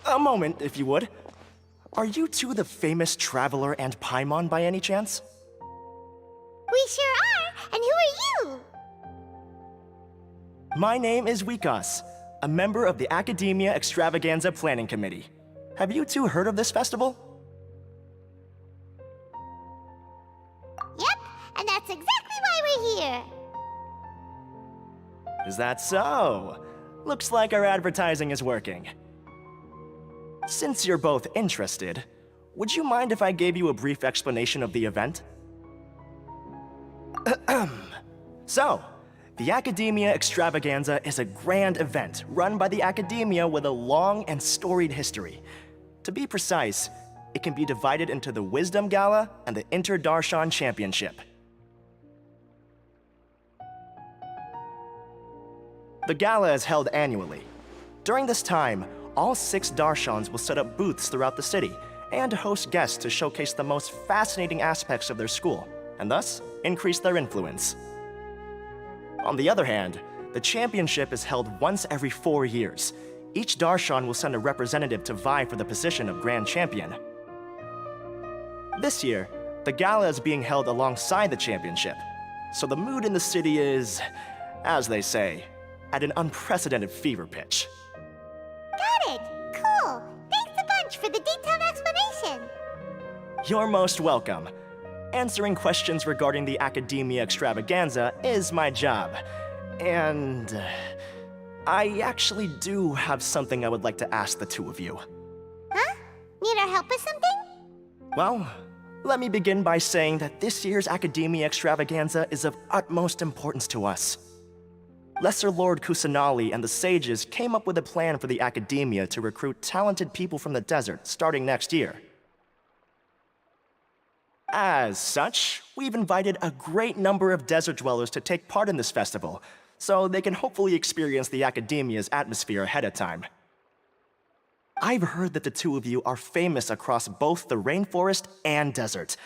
A moment, if you would. Are you two the famous Traveler and Paimon by any chance? We sure are, and who are you? My name is Wikas, a member of the Academia Extravaganza Planning Committee. Have you two heard of this festival? Yep, and that's exactly why we're here. Is that so? Looks like our advertising is working. Since you're both interested, would you mind if I gave you a brief explanation of the event? So, the Academia Extravaganza is a grand event run by the Academia with a long and storied history. To be precise, it can be divided into the Wisdom Gala and the Inter-Darshan Championship. The gala is held annually. During this time, all 6 Darshans will set up booths throughout the city and host guests to showcase the most fascinating aspects of their school, and thus increase their influence. On the other hand, the championship is held once every 4 years. Each Darshan will send a representative to vie for the position of Grand Champion. This year, the gala is being held alongside the championship, so the mood in the city is, as they say, at an unprecedented fever pitch. Got it! Cool! Thanks a bunch for the detailed explanation! You're most welcome. Answering questions regarding the Academia Extravaganza is my job. And I actually do have something I would like to ask the two of you. Huh? Need our help with something? Well, let me begin by saying that this year's Academia Extravaganza is of utmost importance to us. Lesser Lord Kusanali and the sages came up with a plan for the Academia to recruit talented people from the desert starting next year. As such, we've invited a great number of desert dwellers to take part in this festival, so they can hopefully experience the Academia's atmosphere ahead of time. I've heard that the two of you are famous across both the rainforest and desert.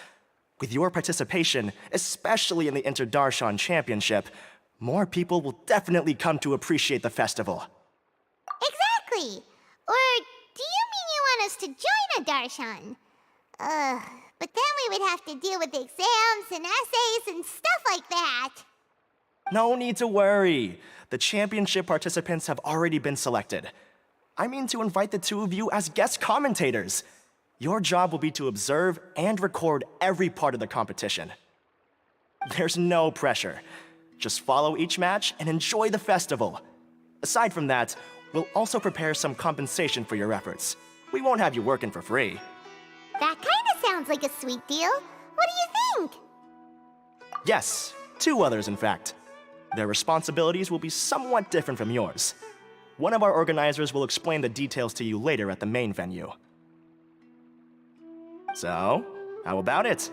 With your participation, especially in the Inter-Darshan Championship, more people will definitely come to appreciate the festival. Exactly! Or do you mean you want us to join a Darshan? But then we would have to deal with exams and essays and stuff like that. No need to worry. The championship participants have already been selected. I mean to invite the two of you as guest commentators. Your job will be to observe and record every part of the competition. There's no pressure. Just follow each match and enjoy the festival. Aside from that, we'll also prepare some compensation for your efforts. We won't have you working for free. That kinda sounds like a sweet deal. What do you think? Yes, 2 others in fact. Their responsibilities will be somewhat different from yours. One of our organizers will explain the details to you later at the main venue. So, how about it?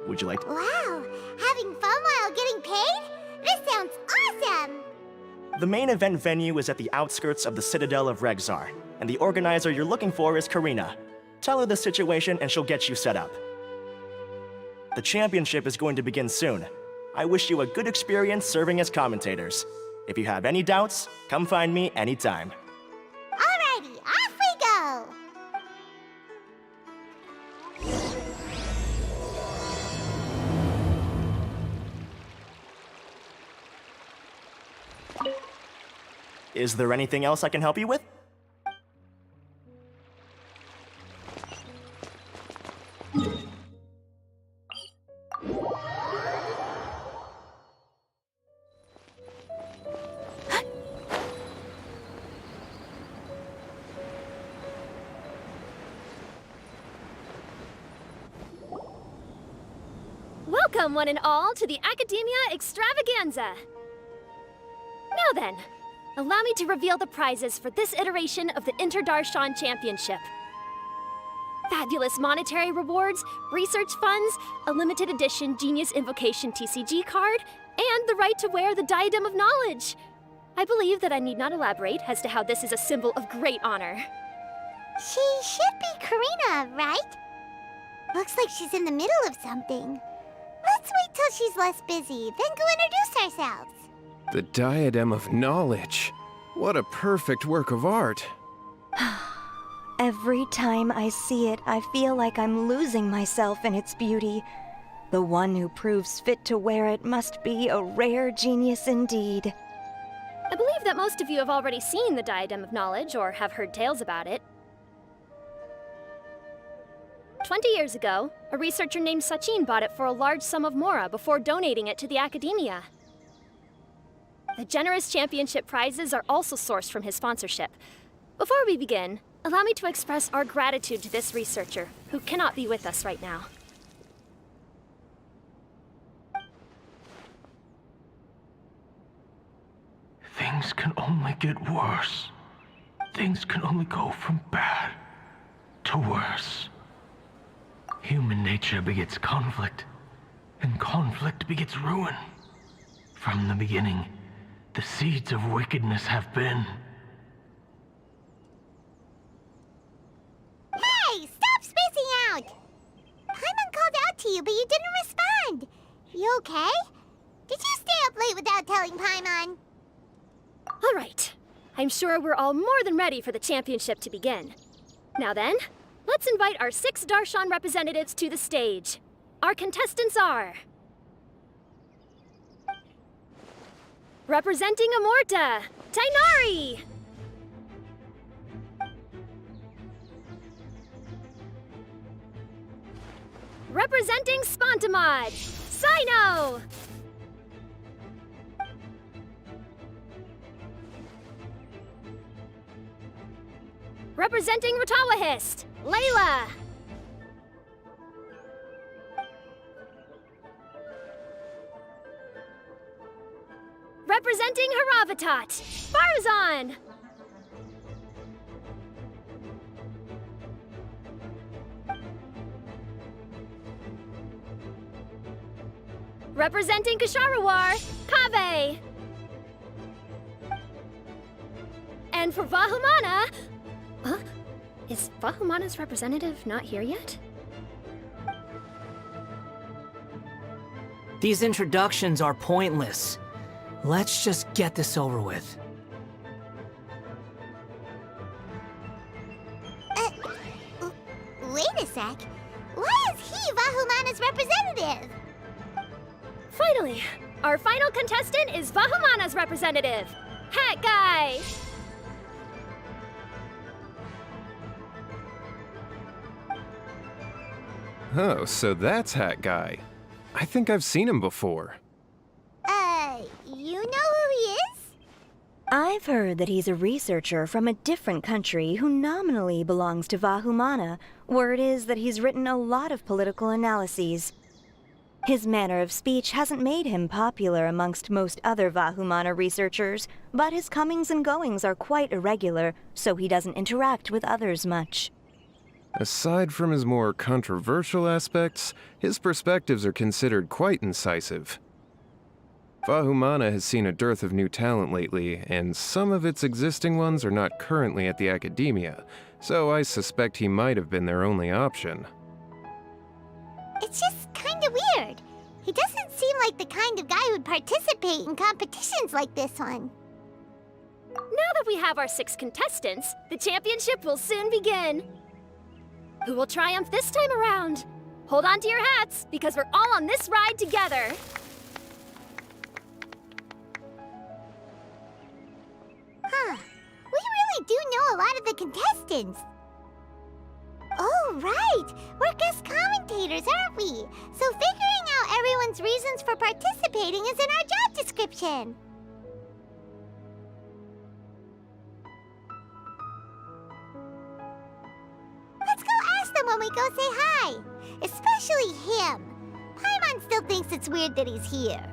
Would you like to... Wow! Having fun while getting paid? This sounds awesome! The main event venue is at the outskirts of the Citadel of Regzar, and the organizer you're looking for is Karina. Tell her the situation and she'll get you set up. The championship is going to begin soon. I wish you a good experience serving as commentators. If you have any doubts, come find me anytime. Alrighty, off we go! Is there anything else I can help you with? Welcome, one and all, to the Academia Extravaganza! Now then, allow me to reveal the prizes for this iteration of the Inter-Darshan Championship. Fabulous monetary rewards, research funds, a limited edition Genius Invocation TCG card, and the right to wear the Diadem of Knowledge. I believe that I need not elaborate as to how this is a symbol of great honor. She should be Karina, right? Looks like she's in the middle of something. Let's wait till she's less busy, then go introduce ourselves. The Diadem of Knowledge. What a perfect work of art. Every time I see it, I feel like I'm losing myself in its beauty. The one who proves fit to wear it must be a rare genius indeed. I believe that most of you have already seen the Diadem of Knowledge or have heard tales about it. 20 years ago, a researcher named Sachin bought it for a large sum of mora before donating it to the Academia. The generous championship prizes are also sourced from his sponsorship. Before we begin, allow me to express our gratitude to this researcher, who cannot be with us right now. Things can only get worse. Things can only go from bad to worse. Human nature begets conflict, and conflict begets ruin. From the beginning, the seeds of wickedness have been. Hey, stop spacing out! Paimon called out to you, but you didn't respond. You okay? Did you stay up late without telling Paimon? All right. I'm sure we're all more than ready for the championship to begin. Now then, let's invite our 6 Darshan representatives to the stage. Our contestants are... Representing Amorta, Tainari! Representing Spontamod, Sino! Representing Ratawahist, Layla! Representing Haravatat, Farzan! Representing Kasharawar, Kaveh! And for Vahumana... Huh? Is Vahumana's representative not here yet? These introductions are pointless. Let's just get this over with. Wait a sec. Why is he Vahumana's representative? Finally, our final contestant is Vahumana's representative, Hat Guy! Oh, so that's Hat Guy. I think I've seen him before. You know who he is? I've heard that he's a researcher from a different country who nominally belongs to Vahumana. Word is that he's written a lot of political analyses. His manner of speech hasn't made him popular amongst most other Vahumana researchers, but his comings and goings are quite irregular, so he doesn't interact with others much. Aside from his more controversial aspects, his perspectives are considered quite incisive. Vahumana has seen a dearth of new talent lately, and some of its existing ones are not currently at the Academia, so I suspect he might have been their only option. It's just kinda weird. He doesn't seem like the kind of guy who'd participate in competitions like this one. Now that we have our 6 contestants, the championship will soon begin. Who will triumph this time around? Hold on to your hats, because we're all on this ride together. Huh. We really do know a lot of the contestants. Oh, right! We're guest commentators, aren't we? So figuring out everyone's reasons for participating is in our job description. Let's go ask them when we go say hi. Especially him. Paimon everyone still thinks it's weird that he's here.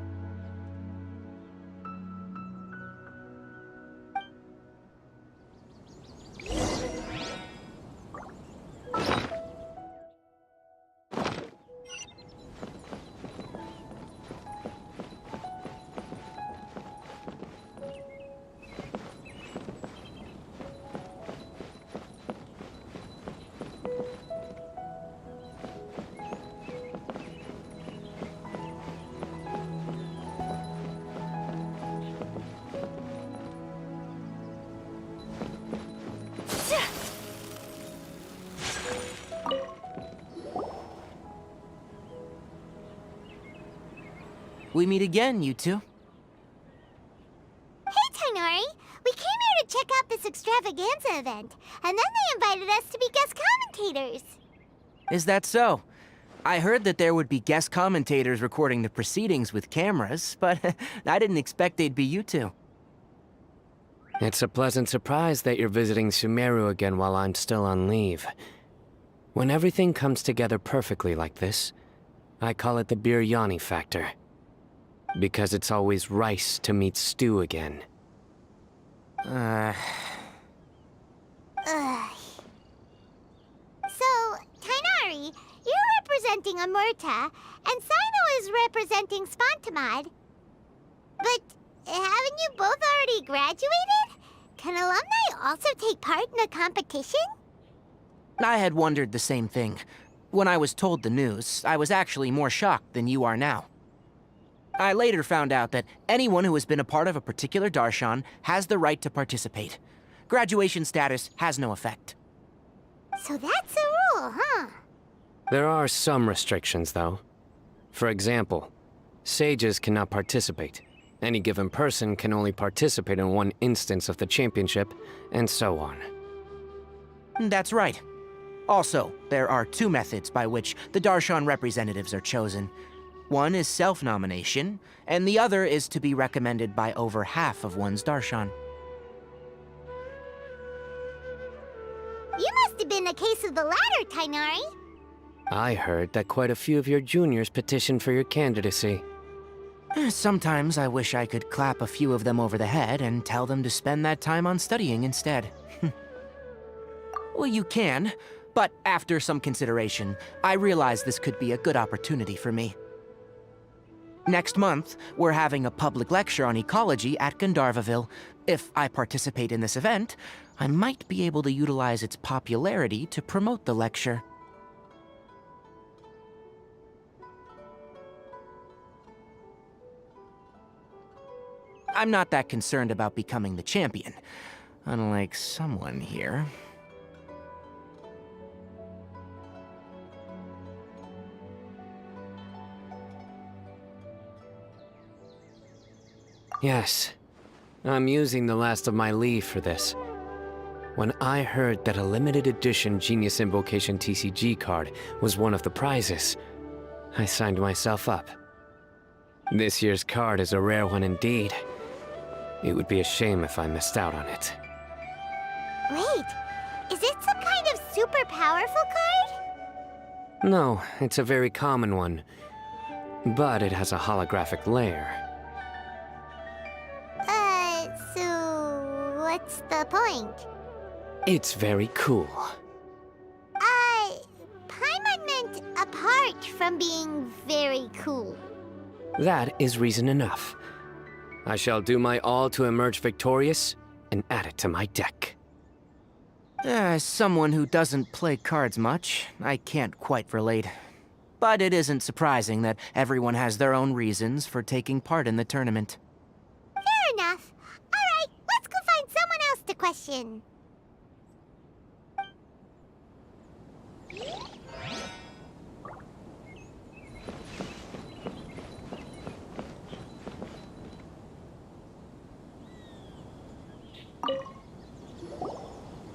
We meet again, you two. Hey, Tighnari! We came here to check out this extravaganza event, and then they invited us to be guest commentators. Is that so? I heard that there would be guest commentators recording the proceedings with cameras, but I didn't expect they'd be you two. It's a pleasant surprise that you're visiting Sumeru again while I'm still on leave. When everything comes together perfectly like this, I call it the biryani factor. Because it's always rice to meet stew again. Ugh. So, Tighnari, you're representing Amurta, and Sino is representing Spantamad. But haven't you both already graduated? Can alumni also take part in the competition? I had wondered the same thing. When I was told the news, I was actually more shocked than you are now. I later found out that anyone who has been a part of a particular darshan has the right to participate. Graduation status has no effect. So that's the rule, huh? There are some restrictions, though. For example, sages cannot participate. Any given person can only participate in one instance of the championship, and so on. That's right. Also, there are two methods by which the darshan representatives are chosen. One is self-nomination, and the other is to be recommended by over half of one's darshan. You must have been a case of the latter, Tighnari. I heard that quite a few of your juniors petitioned for your candidacy. Sometimes I wish I could clap a few of them over the head and tell them to spend that time on studying instead. Well, you can, but after some consideration, I realize this could be a good opportunity for me. Next month, we're having a public lecture on ecology at Gandharvaville. If I participate in this event, I might be able to utilize its popularity to promote the lecture. I'm not that concerned about becoming the champion, unlike someone here. Yes, I'm using the last of my leave for this. When I heard that a limited edition Genius Invocation TCG card was one of the prizes, I signed myself up. This year's card is a rare one indeed. It would be a shame if I missed out on it. Wait, is it some kind of super powerful card? No, it's a very common one. But it has a holographic layer. So what's the point? It's very cool. Paimon meant apart from being very cool. That is reason enough. I shall do my all to emerge victorious and add it to my deck. As someone who doesn't play cards much, I can't quite relate. But it isn't surprising that everyone has their own reasons for taking part in the tournament. Fair enough. Alright, let's go find someone else to question.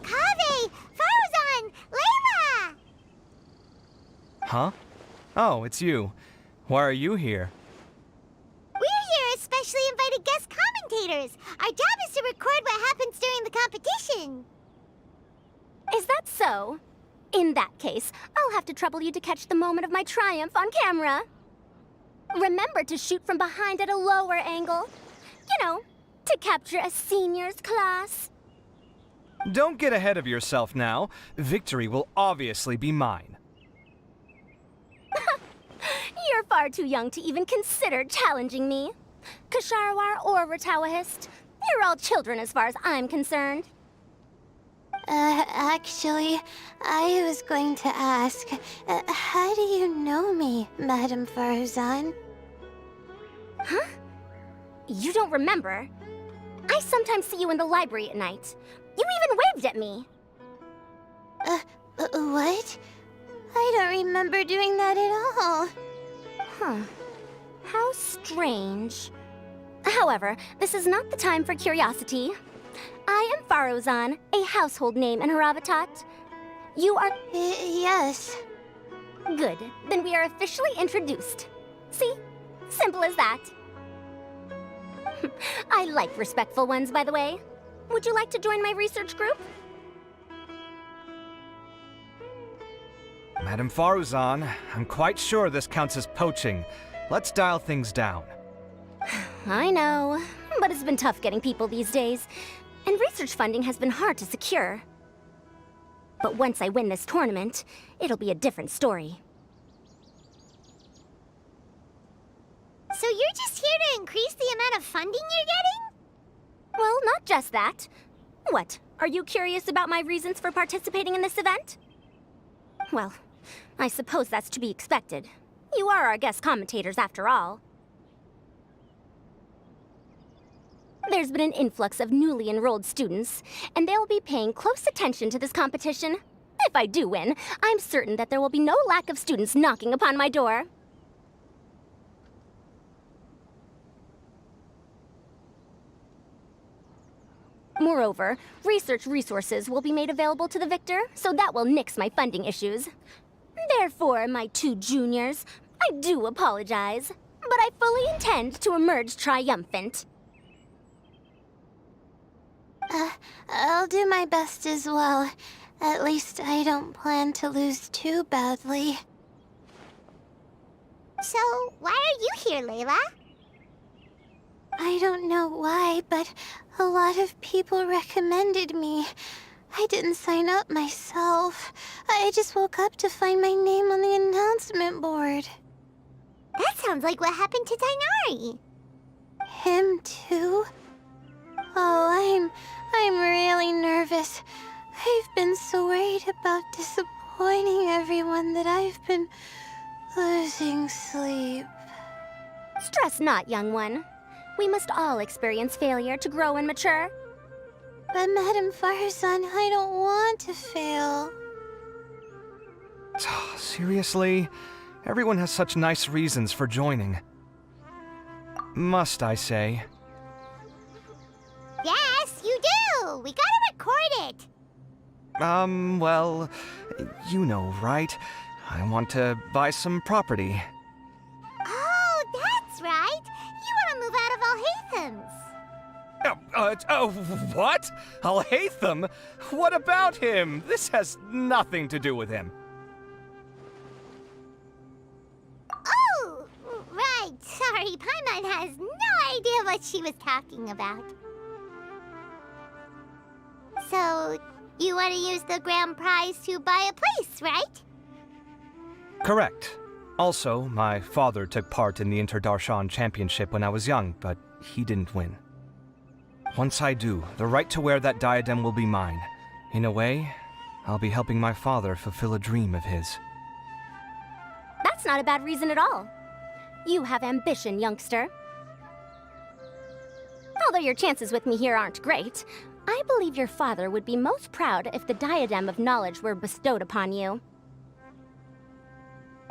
Kaveh! Farzan! Layla! Huh? Oh, it's you. Why are you here? We're here as specially invited guest commentators. Our job is to record what happens during the competition. Is that so? In that case, I'll have to trouble you to catch the moment of my triumph on camera. Remember to shoot from behind at a lower angle. You know, to capture a seniors class. Don't get ahead of yourself now. Victory will obviously be mine. You're far too young to even consider challenging me. Kasharwar or Ratawahist, you're all children as far as I'm concerned. Actually, I was going to ask, how do you know me, Madame Farzan? Huh? You don't remember? I sometimes see you in the library at night. You even waved at me. What? I don't remember doing that at all. Huh. How strange. However, this is not the time for curiosity. I am Farozan, a household name in Haravatat. You are... Yes. Good. Then we are officially introduced. See? Simple as that. I like respectful ones, by the way. Would you like to join my research group? Madame Faruzan, I'm quite sure this counts as poaching. Let's dial things down. I know, but it's been tough getting people these days, and research funding has been hard to secure. But once I win this tournament, it'll be a different story. So you're just here to increase the amount of funding you're getting? Well, not just that. What, are you curious about my reasons for participating in this event? Well, I suppose that's to be expected. You are our guest commentators after all. There's been an influx of newly enrolled students, and they'll be paying close attention to this competition. If I do win, I'm certain that there will be no lack of students knocking upon my door. Moreover, research resources will be made available to the victor, so that will nix my funding issues. Therefore, my two juniors, I do apologize, but I fully intend to emerge triumphant. I'll do my best as well. At least I don't plan to lose too badly. So, why are you here, Layla? I don't know why, but a lot of people recommended me. I didn't sign up myself. I just woke up to find my name on the announcement board. That sounds like what happened to Dainari. Him too? Oh, I'm really nervous. I've been so worried about disappointing everyone that I've been losing sleep. Stress not, young one. We must all experience failure to grow and mature. But Madame Farzan, I don't want to fail. Seriously? Everyone has such nice reasons for joining. Must I say? Yes, you do! We gotta record it! Well, you know, right? I want to buy some property. Oh, that's right! You want to move out of Alhatham's. What? Alhaitham? What about him? This has nothing to do with him. Oh, right. Sorry, Paimon has no idea what she was talking about. So, you want to use the grand prize to buy a place, right? Correct. Also, my father took part in the Interdarshan Championship when I was young, but he didn't win. Once I do, the right to wear that diadem will be mine. In a way, I'll be helping my father fulfill a dream of his. That's not a bad reason at all. You have ambition, youngster. Although your chances with me here aren't great, I believe your father would be most proud if the diadem of knowledge were bestowed upon you.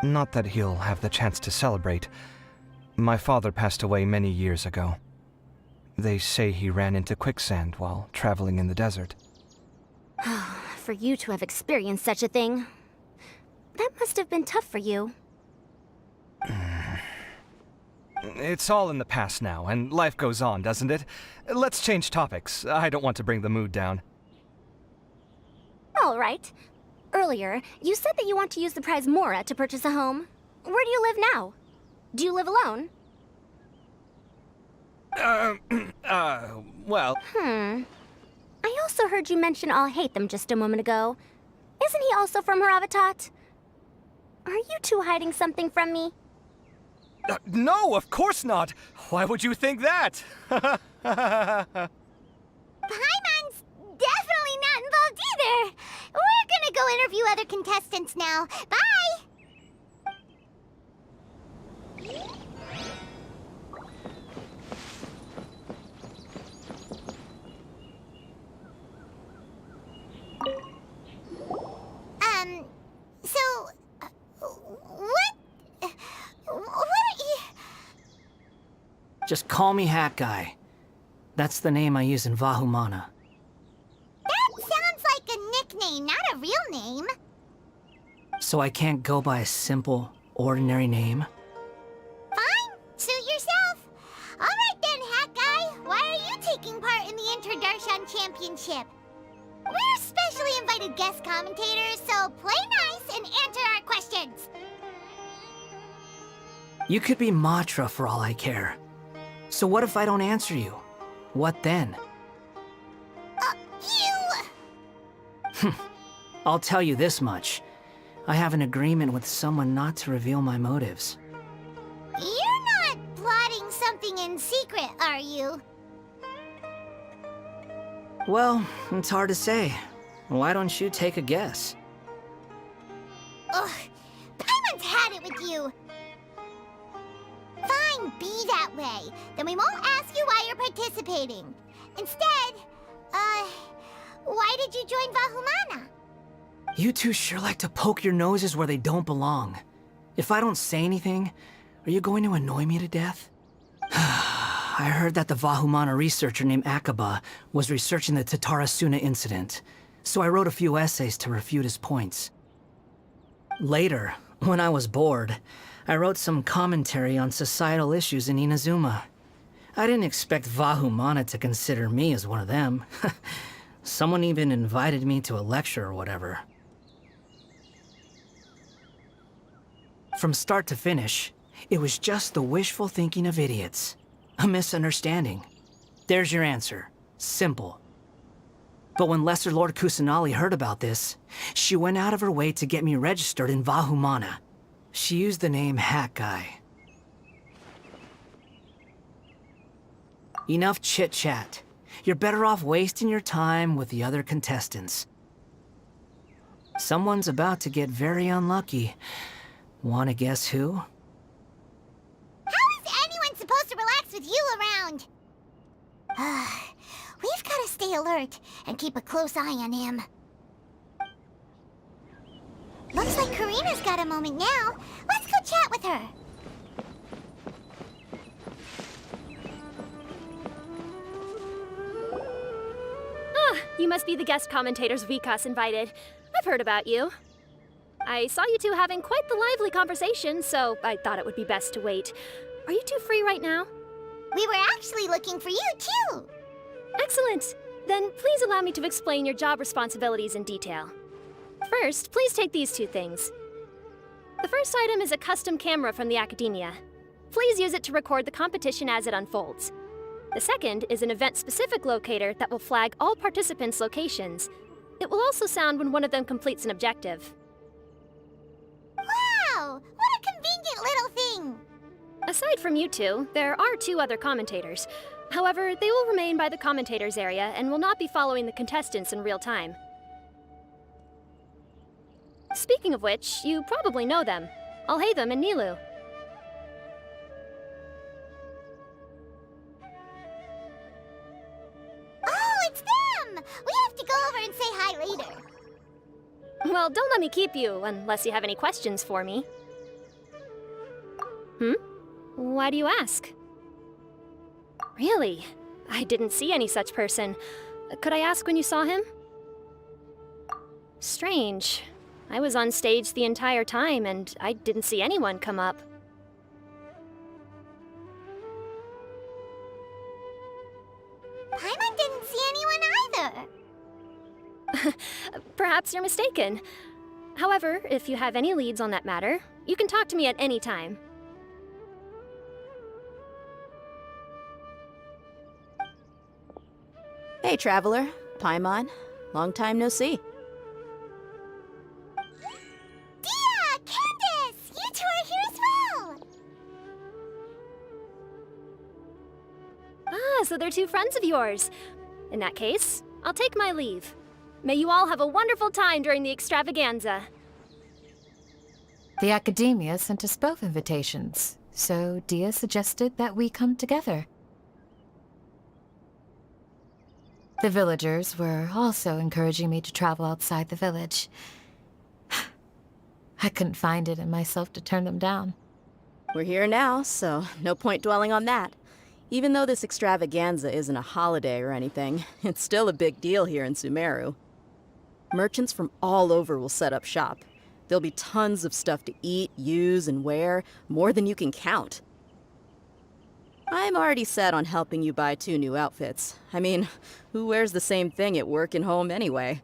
Not that he'll have the chance to celebrate. My father passed away many years ago. They say he ran into quicksand while traveling in the desert. For you to have experienced such a thing, that must have been tough for you. It's all in the past now, and life goes on, doesn't it? Let's change topics. I don't want to bring the mood down. All right. Earlier, you said that you want to use the prize Mora to purchase a home. Where do you live now? Do you live alone? Well, I also heard you mention I'll hate them just a moment ago. Isn't he also from Haravatat? Are you two hiding something from me? no, of course not. Why would you think that? Paimon's definitely not involved either. We're gonna go interview other contestants now. Bye! What are you... Just call me Hat Guy. That's the name I use in Vahumana. That sounds like a nickname, not a real name. So I can't go by a simple, ordinary name? Fine, suit yourself. All right then, Hat Guy. Why are you taking part in the Interdarshan Championship? We're specially invited guest commentators, so play nice and answer our questions. You could be Matra for all I care. So what if I don't answer you? What then? You... I'll tell you this much. I have an agreement with someone not to reveal my motives. You're not plotting something in secret, are you? Well, it's hard to say. Why don't you take a guess? Ugh, Paimon's had it with you. Fine, be that way. Then we won't ask you why you're participating. Instead, why did you join Vahumana? You two sure like to poke your noses where they don't belong. If I don't say anything, are you going to annoy me to death? I heard that the Vahumana researcher named Akaba was researching the Tatarasuna incident, so I wrote a few essays to refute his points. Later, when I was bored, I wrote some commentary on societal issues in Inazuma. I didn't expect Vahumana to consider me as one of them. Someone even invited me to a lecture or whatever. From start to finish, it was just the wishful thinking of idiots. A misunderstanding. There's your answer. Simple. But when Lesser Lord Kusanali heard about this, she went out of her way to get me registered in Vahumana. She used the name Hat Guy. Enough chit-chat. You're better off wasting your time with the other contestants. Someone's about to get very unlucky. Wanna guess who? How is anyone supposed to relax with you around? We've got to stay alert and keep a close eye on him. Looks like Karina's got a moment now. Let's go chat with her. Ah, you must be the guest commentators Vikas invited. I've heard about you. I saw you two having quite the lively conversation, so I thought it would be best to wait. Are you two free right now? We were actually looking for you, too. Excellent. Then please allow me to explain your job responsibilities in detail. First, please take these two things. The first item is a custom camera from the Academia. Please use it to record the competition as it unfolds. The second is an event-specific locator that will flag all participants' locations. It will also sound when one of them completes an objective. Wow! What a convenient little thing! Aside from you two, there are two other commentators. However, they will remain by the commentators area and will not be following the contestants in real time. Speaking of which, you probably know them. Alhaitham and Nilu. Oh, it's them! We have to go over and say hi later. Well, don't let me keep you, unless you have any questions for me. Why do you ask? Really? I didn't see any such person. Could I ask when you saw him? Strange. I was on stage the entire time, and I didn't see anyone come up. Paimon didn't see anyone either. Perhaps you're mistaken. However, if you have any leads on that matter, you can talk to me at any time. Hey, Traveler. Paimon. Long time no see. Dia! Candace! You two are here as well! Ah, so they're two friends of yours. In that case, I'll take my leave. May you all have a wonderful time during the extravaganza. The Academia sent us both invitations, so Dia suggested that we come together. The villagers were also encouraging me to travel outside the village. I couldn't find it in myself to turn them down. We're here now, so no point dwelling on that. Even though this extravaganza isn't a holiday or anything, it's still a big deal here in Sumeru. Merchants from all over will set up shop. There'll be tons of stuff to eat, use, and wear, more than you can count. I'm already set on helping you buy 2 new outfits. I mean, who wears the same thing at work and home anyway?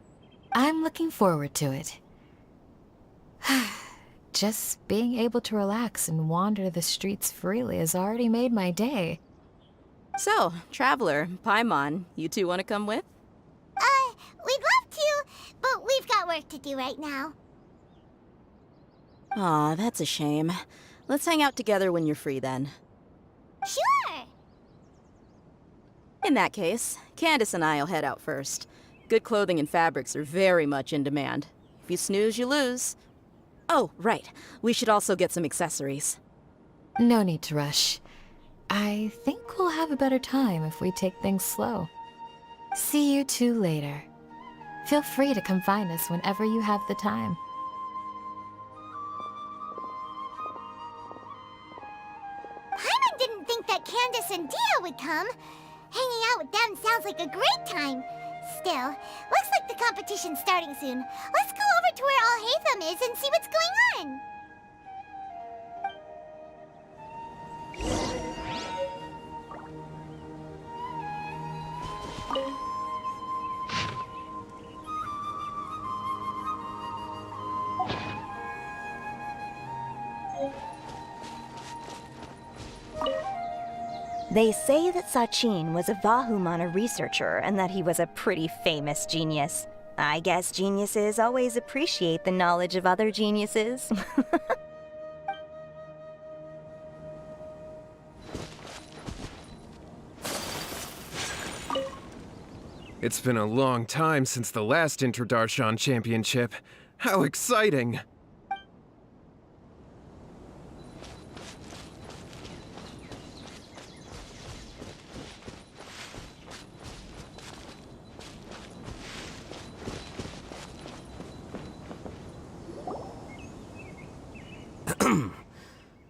I'm looking forward to it. Just being able to relax and wander the streets freely has already made my day. So, Traveler, Paimon, you two want to come with? We'd love to, but we've got work to do right now. Aw, that's a shame. Let's hang out together when you're free then. Sure! In that case, Candace and I'll head out first. Good clothing and fabrics are very much in demand. If you snooze, you lose. Oh, right. We should also get some accessories. No need to rush. I think we'll have a better time if we take things slow. See you two later. Feel free to come find us whenever you have the time. Paimon didn't think that Candace and Dia would come. Hanging out with them sounds like a great time. Still, looks like the competition's starting soon. Let's go over to where Alhaitham is and see what's going on. They say that Sachin was a Vahumana researcher and that he was a pretty famous genius. I guess geniuses always appreciate the knowledge of other geniuses. It's been a long time since the last Interdarshan Championship. How exciting!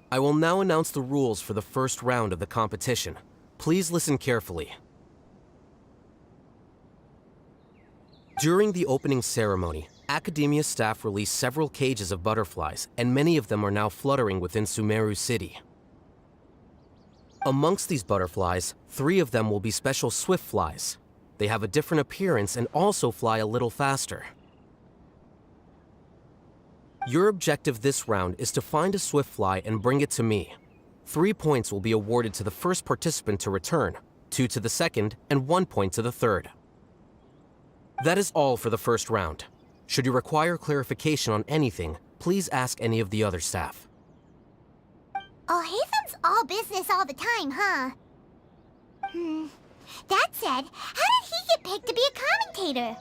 I will now announce the rules for the first round of the competition. Please listen carefully. During the opening ceremony, Academia staff released several cages of butterflies, and many of them are now fluttering within Sumeru City. Amongst these butterflies, 3 of them will be special swift flies. They have a different appearance and also fly a little faster. Your objective this round is to find a swift fly and bring it to me. 3 points will be awarded to the first participant to return, 2 to the second, and 1 point to the third. That is all for the first round. Should you require clarification on anything, please ask any of the other staff. Alhaitham's all business all the time, huh? That said, how did he get picked to be a commentator?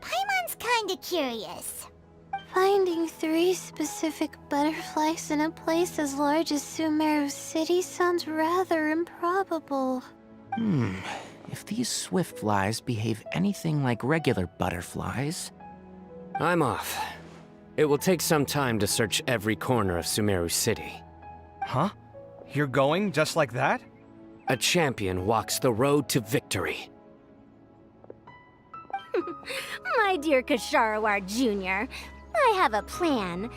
Paimon's kinda curious. Finding 3 specific butterflies in a place as large as Sumeru City sounds rather improbable. If these swift flies behave anything like regular butterflies... I'm off. It will take some time to search every corner of Sumeru City. Huh? You're going just like that? A champion walks the road to victory. My dear Kasharawar Jr., I have a plan.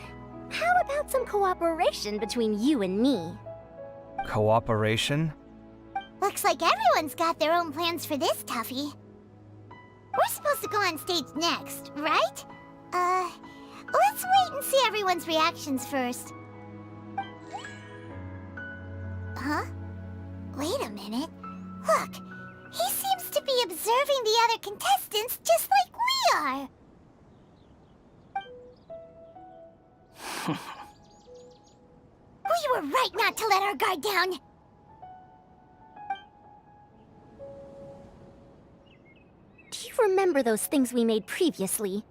How about some cooperation between you and me? Cooperation? Looks like everyone's got their own plans for this, Tuffy. We're supposed to go on stage next, right? Let's wait and see everyone's reactions first. Huh? Wait a minute. Look, He seems to be observing the other contestants just like we are. We were right not to let our guard down. Do you remember those things we made previously?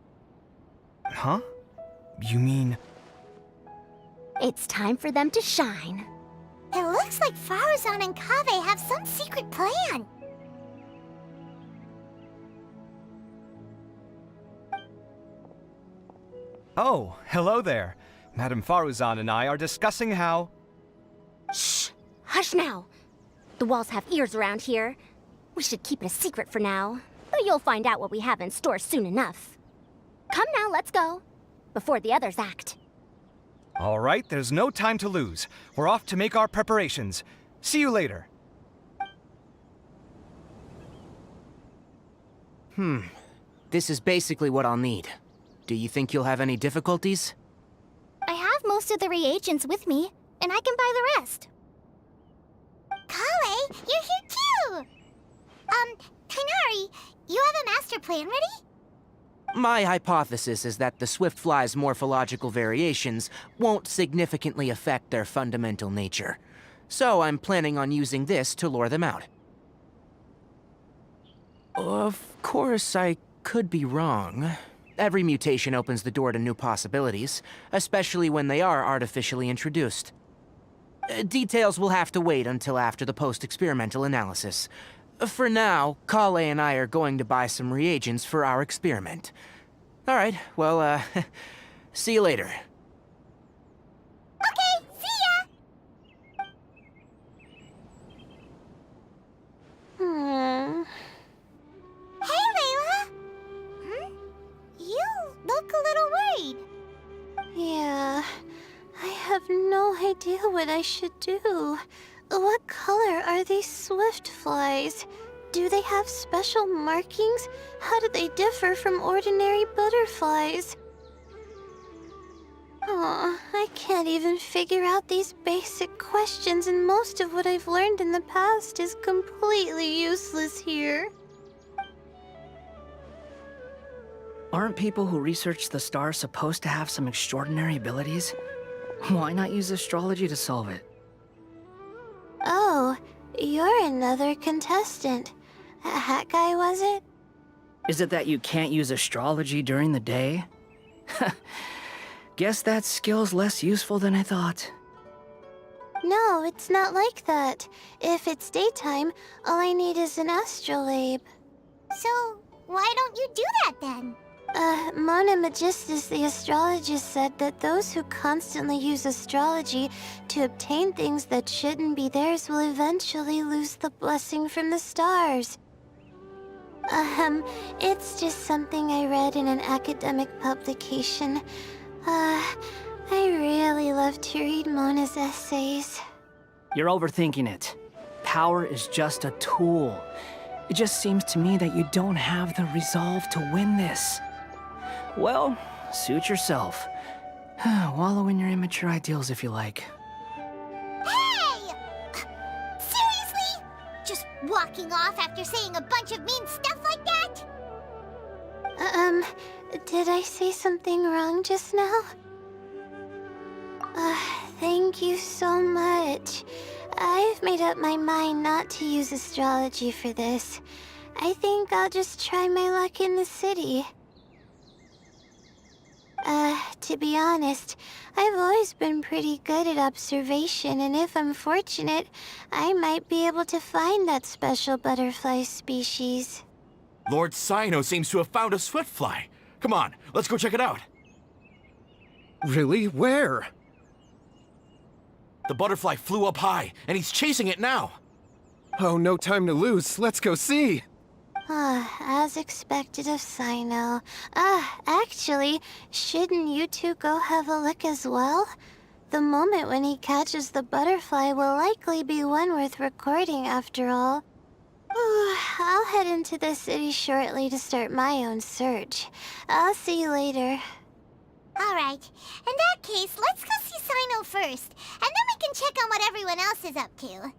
Huh? You mean... It's time for them to shine. It looks like Faruzan and Kaveh have some secret plan. Oh, hello there. Madame Faruzan and I are discussing how... Shh! Hush now! The walls have ears around here. We should keep it a secret for now, but you'll find out what we have in store soon enough. Come now, let's go. Before the others act. All right, there's no time to lose. We're off to make our preparations. See you later. This is basically what I'll need. Do you think you'll have any difficulties? I have most of the reagents with me, and I can buy the rest. Kale, you're here too! Kainari, you have a master plan ready? My hypothesis is that the Swiftfly's morphological variations won't significantly affect their fundamental nature. So I'm planning on using this to lure them out. Of course, I could be wrong. Every mutation opens the door to new possibilities, especially when they are artificially introduced. Details will have to wait until after the post-experimental analysis. For now, Kale and I are going to buy some reagents for our experiment. All right, well, see you later. Okay, see ya! Hey, Layla! You look a little worried. Yeah, I have no idea what I should do. What color are these Swiftflies? Do they have special markings? How do they differ from ordinary butterflies? Oh, I can't even figure out these basic questions, and most of what I've learned in the past is completely useless here. Aren't people who research the stars supposed to have some extraordinary abilities? Why not use astrology to solve it? Oh, you're another contestant. That guy, was it? Is it that you can't use astrology during the day? Guess that skill's less useful than I thought. No, it's not like that. If it's daytime, all I need is an astrolabe. So, why don't you do that then? Mona Magistus, the astrologist, said that those who constantly use astrology to obtain things that shouldn't be theirs will eventually lose the blessing from the stars. It's just something I read in an academic publication. I really love to read Mona's essays. You're overthinking it. Power is just a tool. It just seems to me that you don't have the resolve to win this. Well, suit yourself. Wallow in your immature ideals if you like. Hey! Seriously? Just walking off after saying a bunch of mean stuff like that? Did I say something wrong just now? Thank you so much. I've made up my mind not to use astrology for this. I think I'll just try my luck in the city. To be honest, I've always been pretty good at observation, and if I'm fortunate, I might be able to find that special butterfly species. Lord Cyno seems to have found a Swiftfly. Come on, let's go check it out. Really? Where? The butterfly flew up high, and he's chasing it now. Oh, no time to lose. Let's go see. As expected of Cyno. Actually, shouldn't you two go have a look as well? The moment when he catches the butterfly will likely be one worth recording after all. I'll head into the city shortly to start my own search. I'll see you later. Alright, in that case, let's go see Cyno first, and then we can check on what everyone else is up to.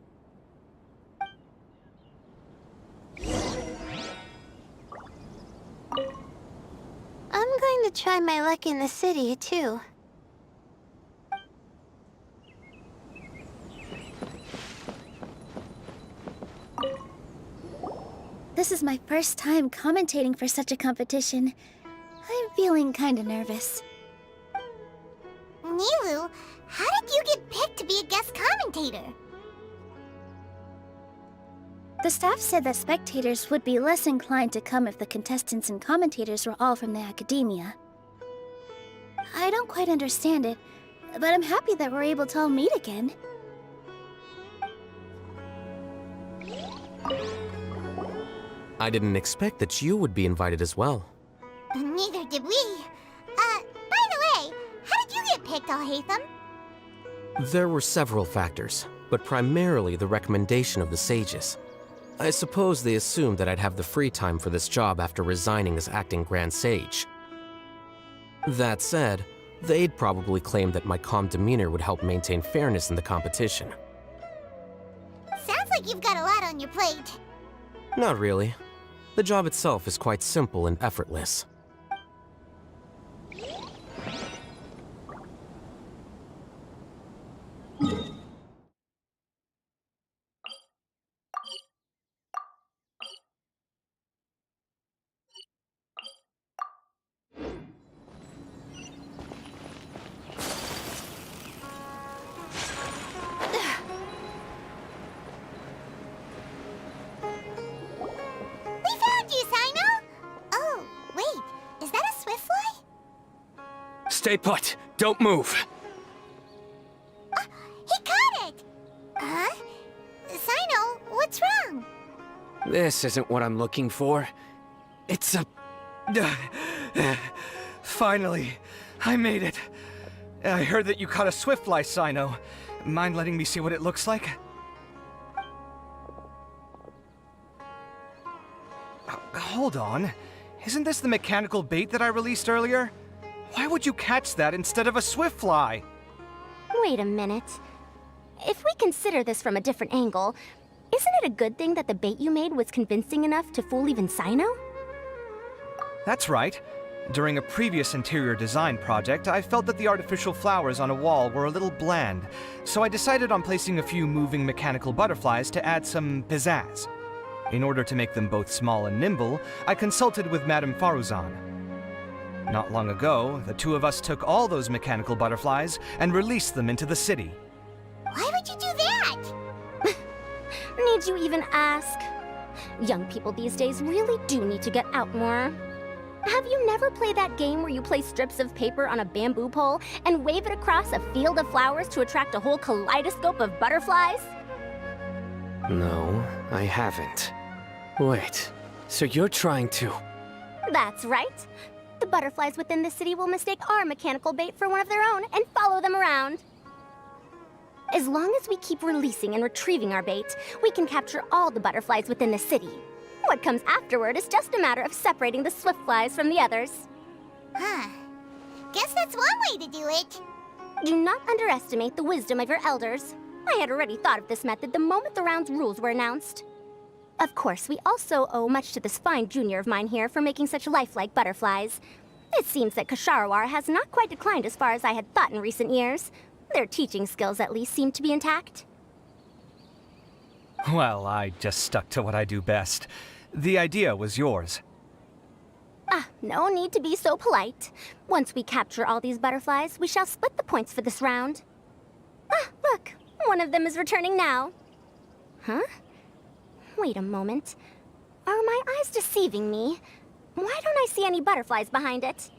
could try my luck in the city, too. This is my first time commentating for such a competition. I'm feeling kinda nervous. Nilu, how did you get picked to be a guest commentator? The staff said that spectators would be less inclined to come if the contestants and commentators were all from the academia. I don't quite understand it, but I'm happy that we're able to all meet again. I didn't expect that you would be invited as well. Neither did we. By the way, how did you get picked, Alhaitham? There were several factors, but primarily the recommendation of the sages. I suppose they assumed that I'd have the free time for this job after resigning as acting Grand Sage. That said, they'd probably claim that my calm demeanor would help maintain fairness in the competition. Sounds like you've got a lot on your plate. Not really. The job itself is quite simple and effortless. Stay put. Don't move. He caught it! Huh? Sino, what's wrong? This isn't what I'm looking for. It's a... Finally, I made it. I heard that you caught a swiftfly, Sino. Mind letting me see what it looks like? Hold on. Isn't this the mechanical bait that I released earlier? Why would you catch that instead of a swiftfly? Wait a minute. If we consider this from a different angle, isn't it a good thing that the bait you made was convincing enough to fool even Sino? That's right. During a previous interior design project, I felt that the artificial flowers on a wall were a little bland, so I decided on placing a few moving mechanical butterflies to add some pizzazz. In order to make them both small and nimble, I consulted with Madame Faruzan. Not long ago, the two of us took all those mechanical butterflies and released them into the city. Why would you do that? Need you even ask? Young people these days really do need to get out more. Have you never played that game where you place strips of paper on a bamboo pole and wave it across a field of flowers to attract a whole kaleidoscope of butterflies? No, I haven't. Wait, so you're trying to... That's right. The butterflies within the city will mistake our mechanical bait for one of their own and follow them around. As long as we keep releasing and retrieving our bait, we can capture all the butterflies within the city. What comes afterward is just a matter of separating the swiftflies from the others. Huh. Guess that's one way to do it. Do not underestimate the wisdom of your elders. I had already thought of this method the moment the round's rules were announced. Of course, we also owe much to this fine junior of mine here for making such lifelike butterflies. It seems that Kasharawar has not quite declined as far as I had thought in recent years. Their teaching skills at least seem to be intact. Well, I just stuck to what I do best. The idea was yours. No need to be so polite. Once we capture all these butterflies, we shall split the points for this round. Look, one of them is returning now. Huh? Wait a moment. Are my eyes deceiving me? Why don't I see any butterflies behind it?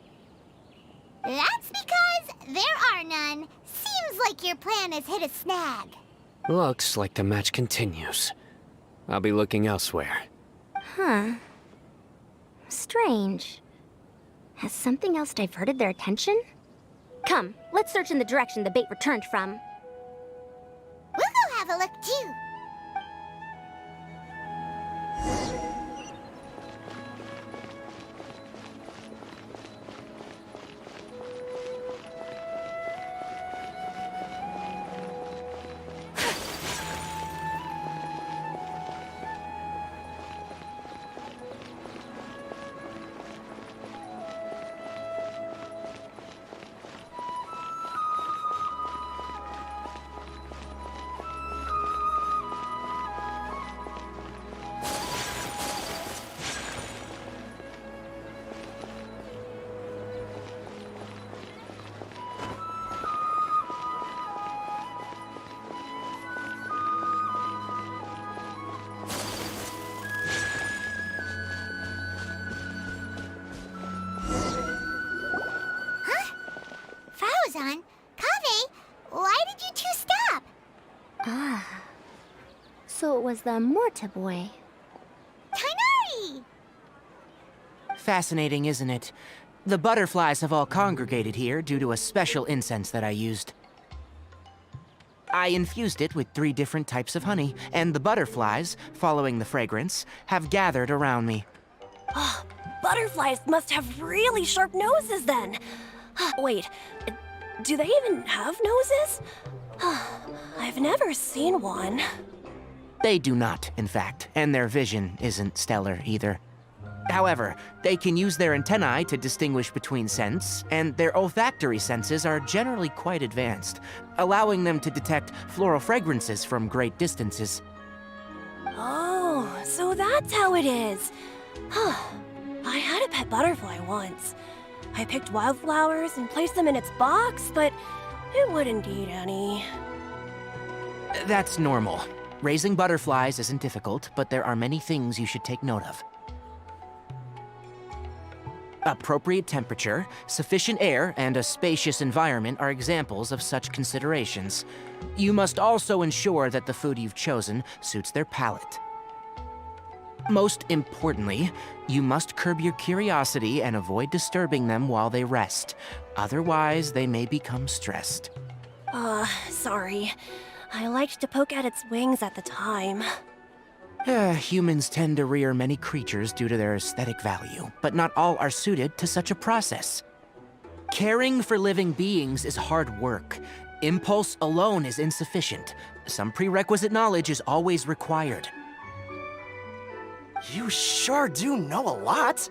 That's because there are none. Seems like your plan has hit a snag. Looks like the match continues. I'll be looking elsewhere. Huh. Strange. Has something else diverted their attention? Come, let's search in the direction the bait returned from. We'll go have a look too. So it was the Morta boy. Tighnari! Fascinating, isn't it? The butterflies have all congregated here due to a special incense that I used. I infused it with 3 different types of honey, and the butterflies, following the fragrance, have gathered around me. Butterflies must have really sharp noses then. Wait, do they even have noses? I've never seen one. They do not, in fact, and their vision isn't stellar either. However, they can use their antennae to distinguish between scents, and their olfactory senses are generally quite advanced, allowing them to detect floral fragrances from great distances. Oh, so that's how it is. I had a pet butterfly once. I picked wildflowers and placed them in its box, but it wouldn't eat any. That's normal. Raising butterflies isn't difficult, but there are many things you should take note of. Appropriate temperature, sufficient air, and a spacious environment are examples of such considerations. You must also ensure that the food you've chosen suits their palate. Most importantly, you must curb your curiosity and avoid disturbing them while they rest. Otherwise, they may become stressed. Sorry. I liked to poke at its wings at the time. Humans tend to rear many creatures due to their aesthetic value, but not all are suited to such a process. Caring for living beings is hard work. Impulse alone is insufficient. Some prerequisite knowledge is always required. You sure do know a lot.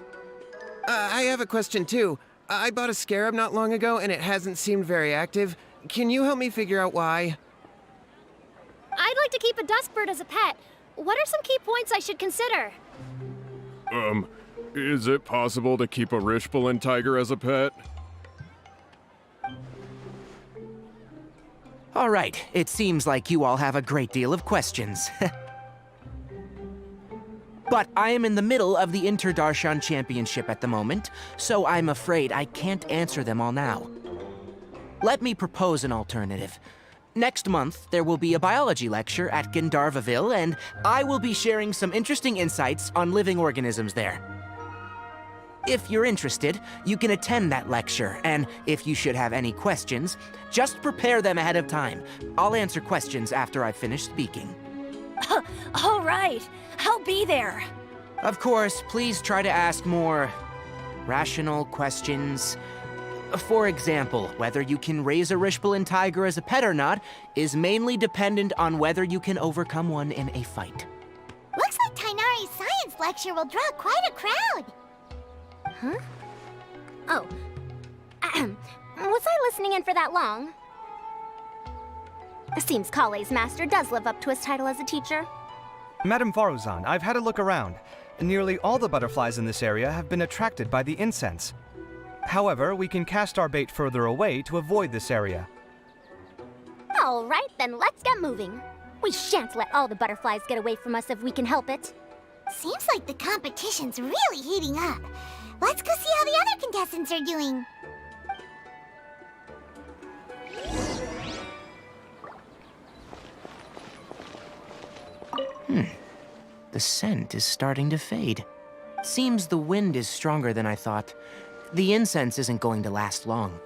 I have a question too. I bought a scarab not long ago and it hasn't seemed very active. Can you help me figure out why? I'd like to keep a duskbird as a pet. What are some key points I should consider? Is it possible to keep a Rishbalin tiger as a pet? All right, it seems like you all have a great deal of questions. But I am in the middle of the Interdarshan Championship at the moment, so I'm afraid I can't answer them all now. Let me propose an alternative. Next month, there will be a biology lecture at Gandharvaville, and I will be sharing some interesting insights on living organisms there. If you're interested, you can attend that lecture, and if you should have any questions, just prepare them ahead of time. I'll answer questions after I've finished speaking. All right, I'll be there. Of course, please try to ask more rational questions. For example, whether you can raise a Rishbalin tiger as a pet or not is mainly dependent on whether you can overcome one in a fight. Looks like Tighnari's science lecture will draw quite a crowd. Huh? Oh. Was I listening in for that long? Seems Kale's master does live up to his title as a teacher. Madame Faruzan, I've had a look around. Nearly all the butterflies in this area have been attracted by the incense. However, we can cast our bait further away to avoid this area. All right, then let's get moving. We shan't let all the butterflies get away from us if we can help it. Seems like the competition's really heating up. Let's go see how the other contestants are doing. The scent is starting to fade. Seems the wind is stronger than I thought. The incense isn't going to last long.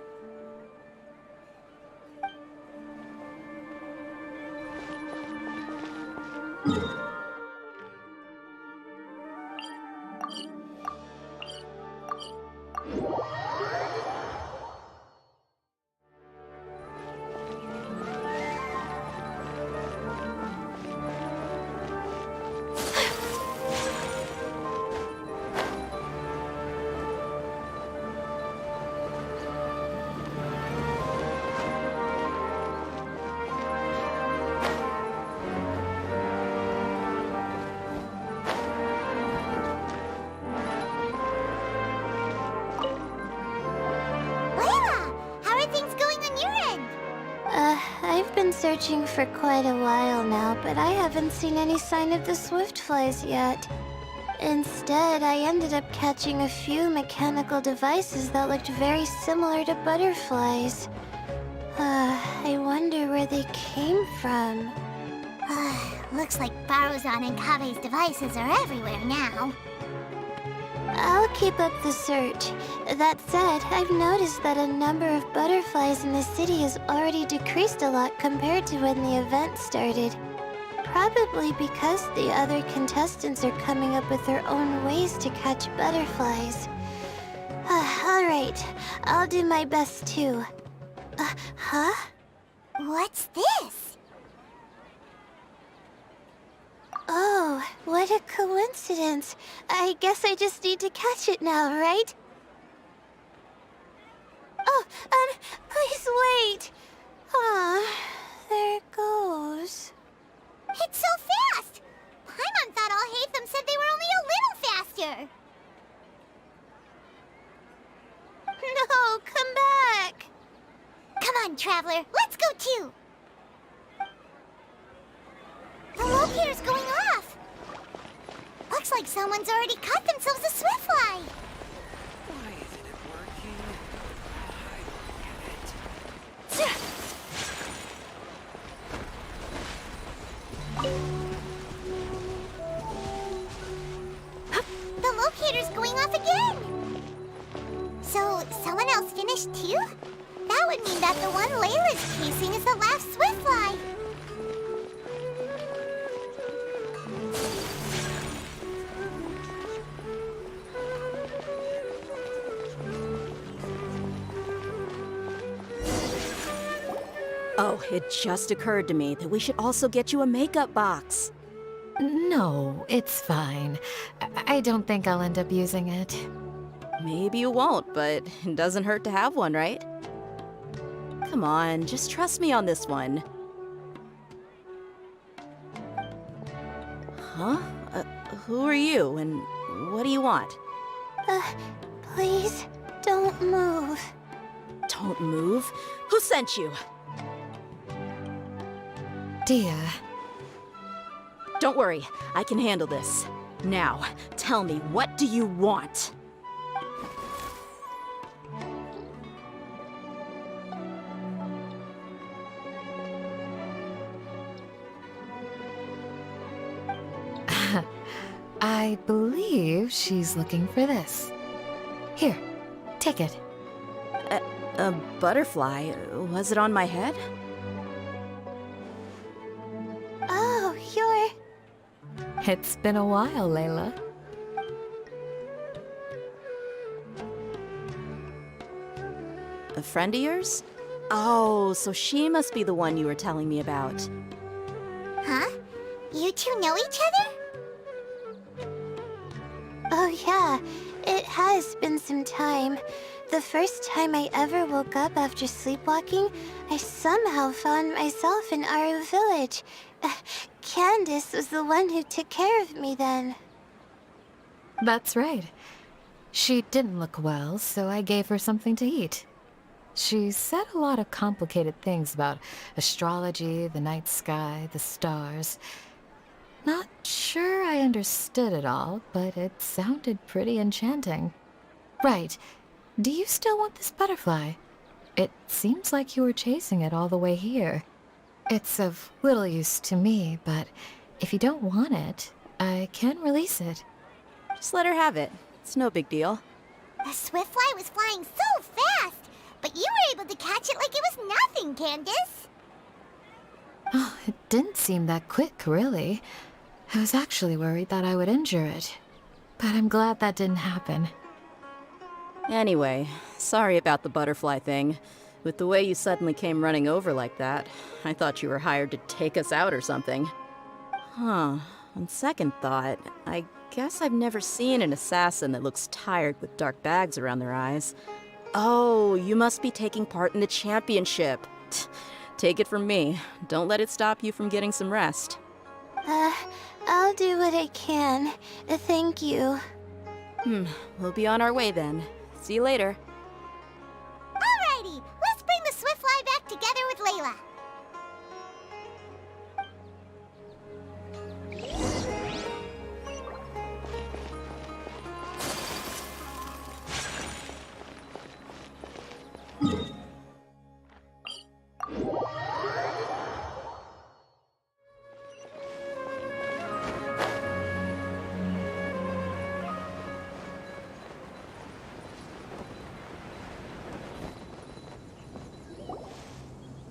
I've been searching for quite a while now, but I haven't seen any sign of the swiftflies yet. Instead, I ended up catching a few mechanical devices that looked very similar to butterflies. I wonder where they came from. Looks like Barozan and Kabe's devices are everywhere now. I'll keep up the search. That said, I've noticed that a number of butterflies in the city has already decreased a lot compared to when the event started. Probably because the other contestants are coming up with their own ways to catch butterflies. Alright, I'll do my best too. Huh? What's this? Oh, what a coincidence. I guess I just need to catch it now, right? Oh, please wait. There it goes. It's so fast! Paimon thought all Hatham said they were only a little faster. No, come back. Come on, Traveler, let's go too. The locator's going off. Looks like someone's already caught themselves a Swiftfly. Why isn't it working? The locator's going off again. So, someone else finished too? That would mean that the one Layla's chasing is the last Swiftfly. Oh, it just occurred to me that we should also get you a makeup box. No, it's fine. I don't think I'll end up using it. Maybe you won't, but it doesn't hurt to have one, right? Come on, just trust me on this one. Huh? Who are you, and what do you want? Please, don't move. Don't move? Who sent you? Dia. Don't worry, I can handle this. Now, tell me, what do you want? I believe she's looking for this. Here, take it. A butterfly? Was it on my head? Oh, you're... It's been a while, Layla. A friend of yours? Oh, so she must be the one you were telling me about. Huh? You two know each other? Oh yeah, it has been some time. The first time I ever woke up after sleepwalking, I somehow found myself in Aru village. Candace was the one who took care of me then. That's right. She didn't look well, so I gave her something to eat. She said a lot of complicated things about astrology, the night sky, the stars. Not sure I understood it all, but it sounded pretty enchanting. Right. Do you still want this butterfly? It seems like you were chasing it all the way here. It's of little use to me, but if you don't want it, I can release it. Just let her have it. It's no big deal. The Swiftfly was flying so fast, but you were able to catch it like it was nothing, Candace. Oh, it didn't seem that quick, really. I was actually worried that I would injure it. But I'm glad that didn't happen. Anyway, sorry about the butterfly thing. With the way you suddenly came running over like that, I thought you were hired to take us out or something. Huh. On second thought, I guess I've never seen an assassin that looks tired with dark bags around their eyes. Oh, you must be taking part in the championship. Take it from me. Don't let it stop you from getting some rest. I'll do what I can. Thank you. We'll be on our way then. See you later. Alrighty, let's bring the Swiftfly back together with Layla.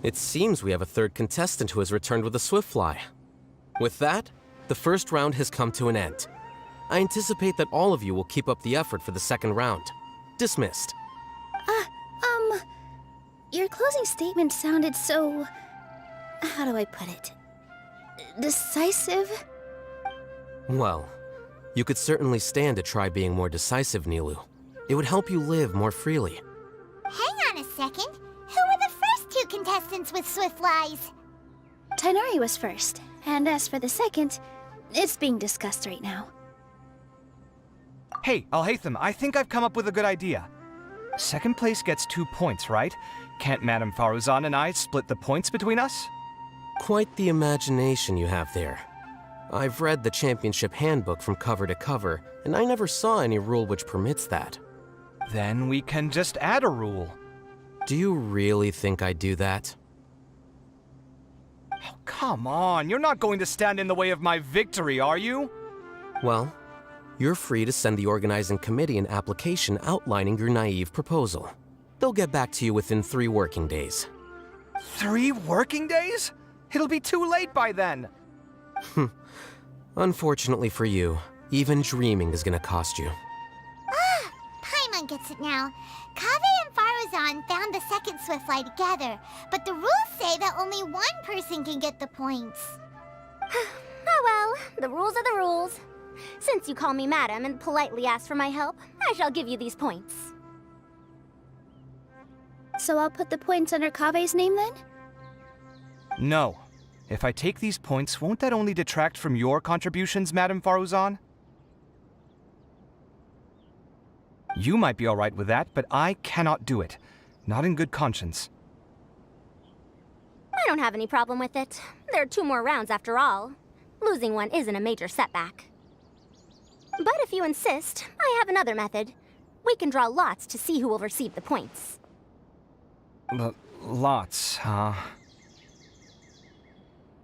It seems we have a third contestant who has returned with a Swiftfly. With that, the first round has come to an end. I anticipate that all of you will keep up the effort for the second round. Dismissed. Your closing statement sounded so... how do I put it? Decisive? Well, you could certainly stand to try being more decisive, Nilu. It would help you live more freely. Hang on a second. Who were the first two contestants with Swiftflies? Tainari was first, and as for the second, it's being discussed right now. Hey, Alhaitham, I think I've come up with a good idea. Second place gets 2 points, right? Can't Madame Faruzan and I split the points between us? Quite the imagination you have there. I've read the championship handbook from cover to cover, and I never saw any rule which permits that. Then we can just add a rule. Do you really think I'd do that? Oh, come on, you're not going to stand in the way of my victory, are you? Well, you're free to send the organizing committee an application outlining your naive proposal. They'll get back to you within 3 working days. 3 working days? It'll be too late by then. Unfortunately for you, even dreaming is gonna cost you. Paimon gets it now. Kaveh and Faruzan found the second Swiftfly together, but the rules say that only one person can get the points. Oh well, the rules are the rules. Since you call me madam and politely ask for my help, I shall give you these points. So I'll put the points under Kaveh's name then? No. If I take these points, won't that only detract from your contributions, Madame Faruzan? You might be alright with that, but I cannot do it. Not in good conscience. I don't have any problem with it. There are 2 more rounds after all. Losing one isn't a major setback. But if you insist, I have another method. We can draw lots to see who will receive the points. Lots, huh?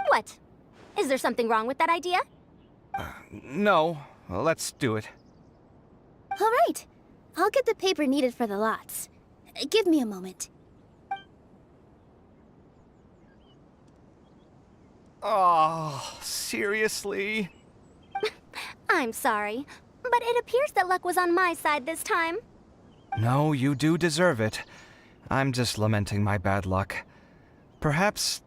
What? Is there something wrong with that idea? No. Well, let's do it. All right. I'll get the paper needed for the lots. Give me a moment. Oh, seriously? I'm sorry, but it appears that luck was on my side this time. No, you do deserve it. I'm just lamenting my bad luck. Perhaps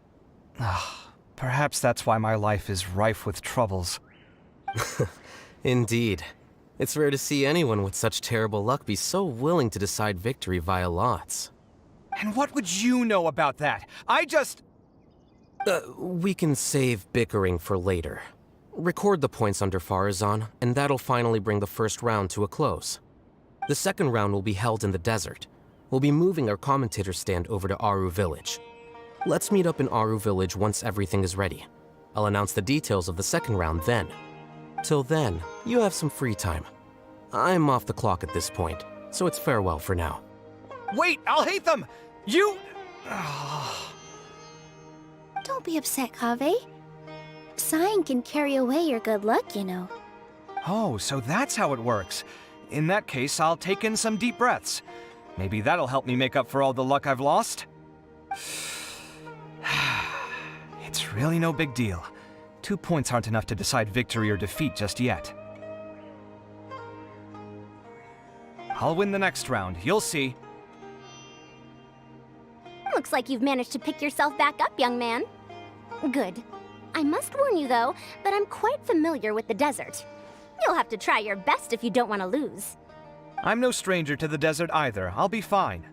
that's why my life is rife with troubles. Indeed. It's rare to see anyone with such terrible luck be so willing to decide victory via lots. And what would you know about that? We can save bickering for later. Record the points under Faruzan, and that'll finally bring the first round to a close. The second round will be held in the desert. We'll be moving our commentator stand over to Aru Village. Let's meet up in Aru Village once everything is ready. I'll announce the details of the second round then. Till then, you have some free time. I'm off the clock at this point, so it's farewell for now. Wait, Alhaitham! You... Don't be upset, Kaveh. Sighing can carry away your good luck, you know. Oh, so that's how it works. In that case, I'll take in some deep breaths. Maybe that'll help me make up for all the luck I've lost. It's really no big deal. 2 points aren't enough to decide victory or defeat just yet. I'll win the next round, you'll see. Looks like you've managed to pick yourself back up, young man. Good. I must warn you, though, that I'm quite familiar with the desert. You'll have to try your best if you don't want to lose. I'm no stranger to the desert either. I'll be fine.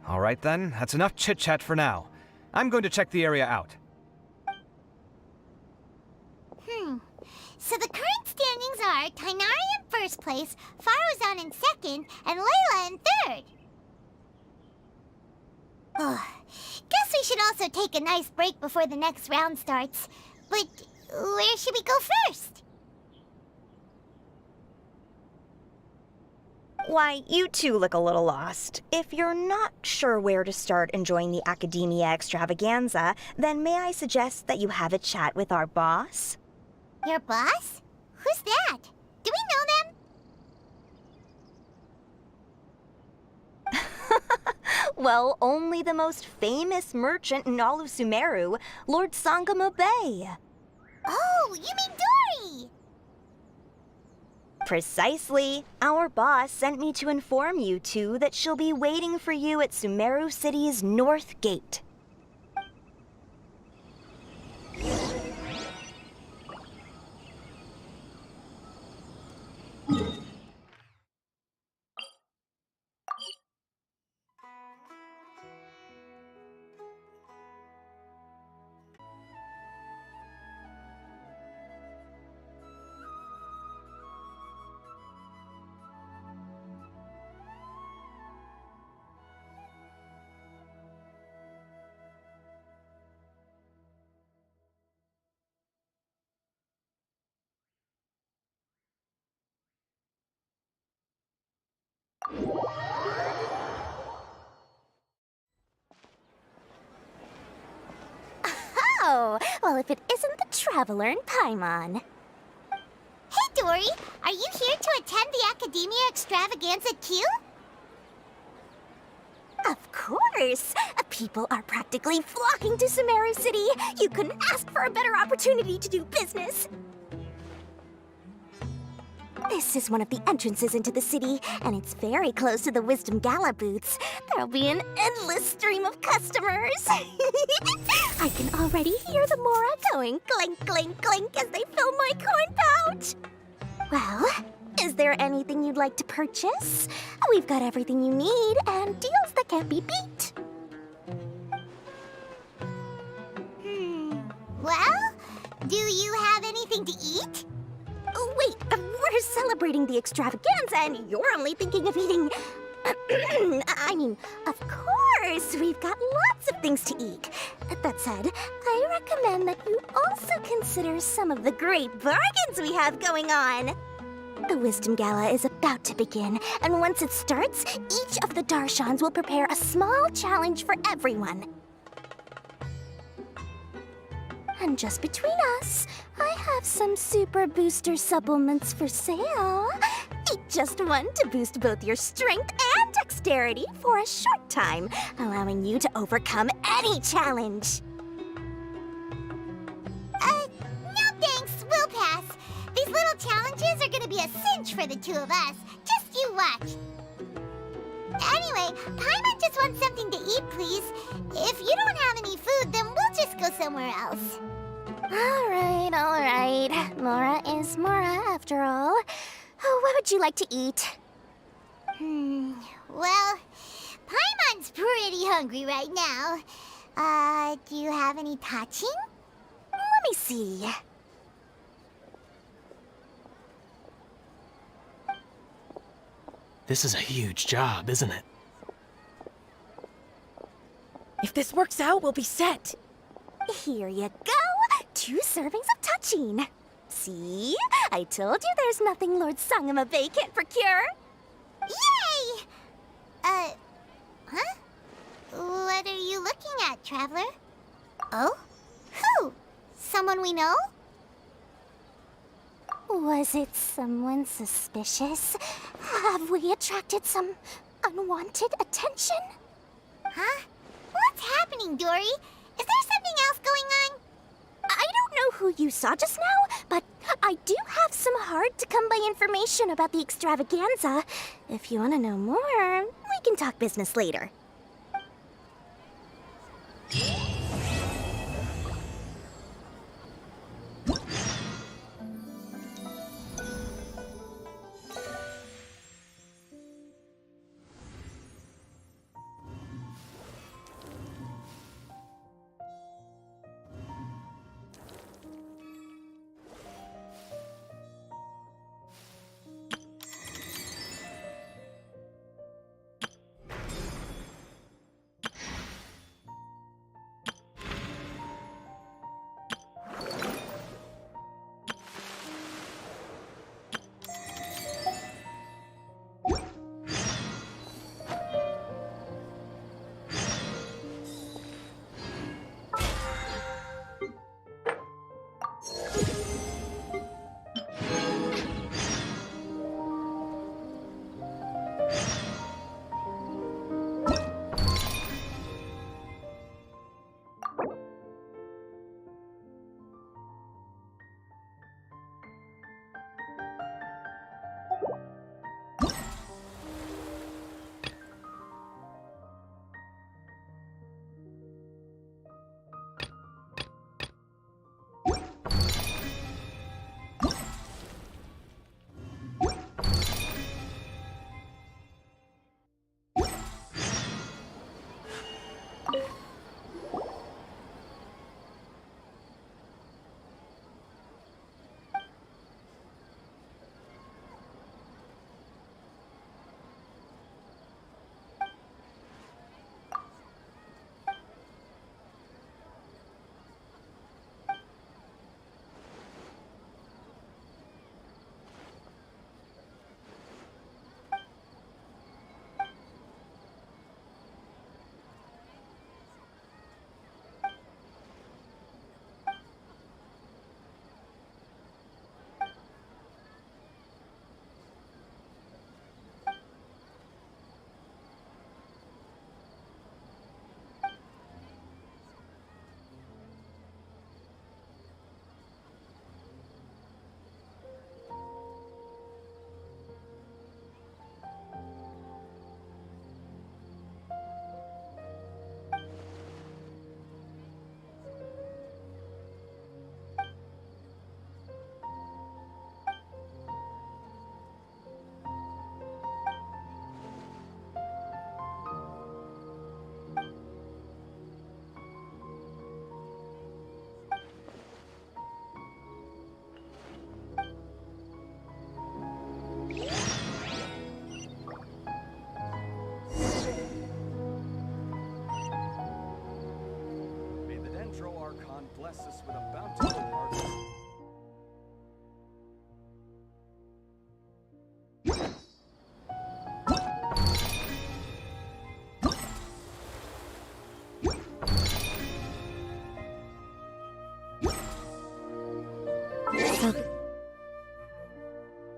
All right then, that's enough chit-chat for now. I'm going to check the area out. So the current standings are Tainari in first place, Faruzan in second, and Layla in third. Guess we should also take a nice break before the next round starts. But where should we go first? Why, you two look a little lost. If you're not sure where to start enjoying the Academia extravaganza, then may I suggest that you have a chat with our boss? Your boss? Who's that? Do we know them? Well, only the most famous merchant in all of Sumeru, Lord Sangamo Bay. Oh, you mean Dory! Precisely. Our boss sent me to inform you two that she'll be waiting for you at Sumeru City's North Gate. Oh, well, if it isn't the Traveler in Paimon. Hey, Dory! Are you here to attend the Academia Extravaganza Q? Of course! People are practically flocking to Sumeru City. You couldn't ask for a better opportunity to do business. This is one of the entrances into the city, and it's very close to the Wisdom Gala booths. There'll be an endless stream of customers. I can already hear the Mora going clink, clink, clink as they fill my coin pouch. Well, is there anything you'd like to purchase? We've got everything you need and deals that can't be beat. Well, do you have anything to eat? Oh, wait, we're celebrating the extravaganza and you're only thinking of eating... I mean, of course, we've got lots of things to eat. That said, I recommend that you also consider some of the great bargains we have going on. The Wisdom Gala is about to begin, and once it starts, each of the Darshans will prepare a small challenge for everyone. And just between us, I have some super booster supplements for sale. Eat just one to boost both your strength and dexterity for a short time, allowing you to overcome any challenge. No thanks, we'll pass. These little challenges are gonna be a cinch for the two of us. Just you watch. Anyway, Paimon just wants something to eat, please. If you don't have any food, then we'll just go somewhere else. All right. Mora is Mora, after all. Oh, what would you like to eat? Well, Paimon's pretty hungry right now. Do you have any touching? Let me see. This is a huge job, isn't it? If this works out, we'll be set. Here you go. 2 servings of touching. See? I told you there's nothing Lord Sangamo Bay can't procure. Yay! Huh? What are you looking at, Traveler? Oh? Who? Someone we know? Was it someone suspicious? Have we attracted some unwanted attention? Huh? What's happening, Dory? Is there something else going on? I don't know who you saw just now, but I do have some hard-to-come-by information about the extravaganza. If you want to know more, we can talk business later. bless us with a bountiful harvest. So